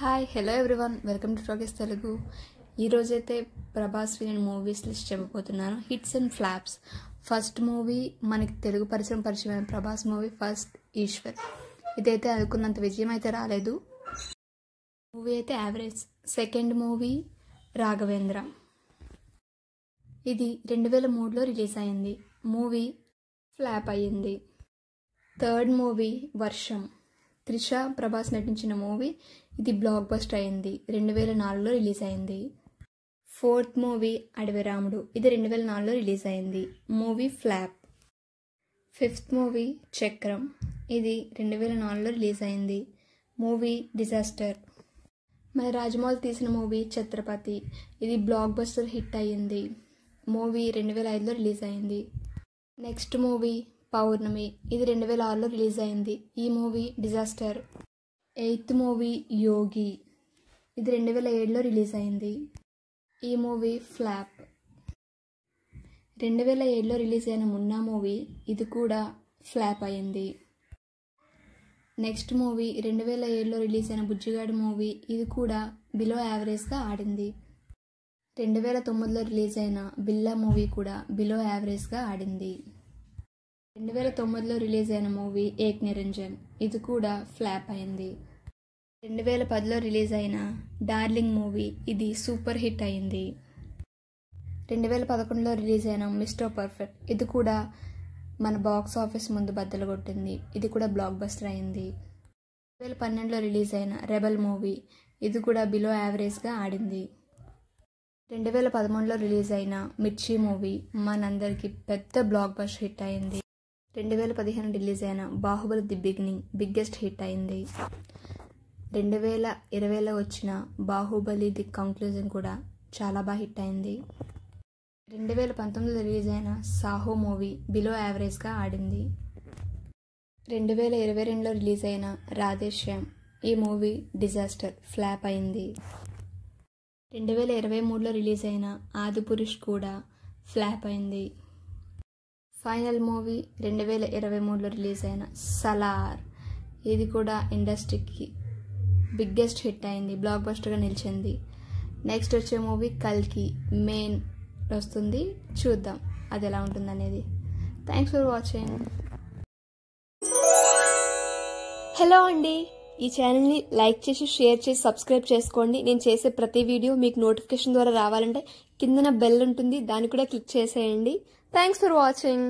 Hi hello everyone welcome to talkies Telugu. ఈరోజైతే Prabhas villain movies list చెప్పబోతున్నాను. Hits and flops. First movie మనకి తెలుగు పరిచయమైన Prabhas movie first Eshwar. ఇదైతే అనుకున్నంత విజయం అయితే రాలేదు, మూవీ అయితే యావరేజ్. సెకండ్ మూవీ రాఘవేంద్ర, ఇది 2003లో రిలీజ్ అయింది, మూవీ ఫ్లాప్ అయ్యింది. థర్డ్ మూవీ వర్షం, త్రిష ప్రభాస్ నటించిన మూవీ, ఇది బ్లాక్ బస్టర్ అయింది, 2004లో రిలీజ్ అయింది. ఫోర్త్ మూవీ అడవి రాముడు, ఇది 2004లో రిలీజ్ అయింది, మూవీ ఫ్లాప్. ఫిఫ్త్ మూవీ చక్రం, ఇది 2004లో రిలీజ్ అయింది, మూవీ డిజాస్టర్. మన రాజమౌళి తీసిన మూవీ ఛత్రపతి, ఇది బ్లాక్ బస్టర్ హిట్ అయ్యింది, మూవీ 2005లో రిలీజ్ అయింది. నెక్స్ట్ మూవీ పౌర్ణమి, ఇది 2006లో రిలీజ్ అయింది, ఈ మూవీ డిజాస్టర్. ఎయిత్ మూవీ యోగి, ఇది 2007లో రిలీజ్ అయింది, ఈ మూవీ ఫ్లాప్. 2007లో రిలీజ్ అయిన మున్నా మూవీ, ఇది కూడా ఫ్లాప్ అయింది. నెక్స్ట్ మూవీ 2007లో రిలీజ్ అయిన బుజ్జిగాడు మూవీ, ఇది కూడా బిలో యావరేజ్గా ఆడింది. 2009లో రిలీజ్ అయిన బిల్లా మూవీ కూడా బిలో యావరేజ్గా ఆడింది. 2009లో రిలీజ్ అయిన మూవీ ఏక్ నిరంజన్, ఇది కూడా ఫ్లాప్ అయింది. 2010లో రిలీజ్ అయిన డార్లింగ్ మూవీ, ఇది సూపర్ హిట్ అయింది. 2011లో రిలీజ్ అయిన మిస్టర్ పర్ఫెక్ట్, ఇది కూడా మన బాక్స్ ఆఫీస్ ముందు బద్దలు కొట్టింది, ఇది కూడా బ్లాక్ బస్టర్ అయింది. 2012లో రిలీజ్ అయిన రెబల్ మూవీ, ఇది కూడా బిలో యావరేజ్గా ఆడింది. 2013లో రిలీజ్ అయిన మిర్చి మూవీ మనందరికీ పెద్ద బ్లాక్ బస్టర్ హిట్ అయింది. 2015 రిలీజ్ అయిన Baahubali the beginning biggest hit అయింది. 2020లో వచ్చిన బాహుబలి ది కంక్లూజన్ కూడా చాలా బాగా హిట్ అయింది. 2019లో రిలీజ్ అయిన సాహో మూవీ బిలో యావరేజ్గా ఆడింది. 2022లో రిలీజ్ అయిన రాధేశ్యామ్, ఈ మూవీ డిజాస్టర్, ఫ్లాప్ అయింది. 2023లో రిలీజ్ అయిన ఆదిపురుష్ కూడా ఫ్లాప్ అయింది. ఫైనల్ మూవీ 2023లో రిలీజ్ అయిన సలార్, ఇది కూడా ఇండస్ట్రీకి బిగ్గెస్ట్ హిట్ అయింది, బ్లాక్ బస్టర్గా నిలిచింది. నెక్స్ట్ వచ్చే మూవీ కల్కి మెయిన్ వస్తుంది, చూద్దాం అది ఎలా ఉంటుందనేది. Thanks for watching. హలో అండి, ఈ ఛానల్ని లైక్ చేసి షేర్ చేసి సబ్స్క్రైబ్ చేసుకోండి. నేను చేసే ప్రతి వీడియో మీకు నోటిఫికేషన్ ద్వారా రావాలంటే కిందన బెల్ ఉంటుంది, దాన్ని కూడా క్లిక్ చేసేయండి. Thanks for watching.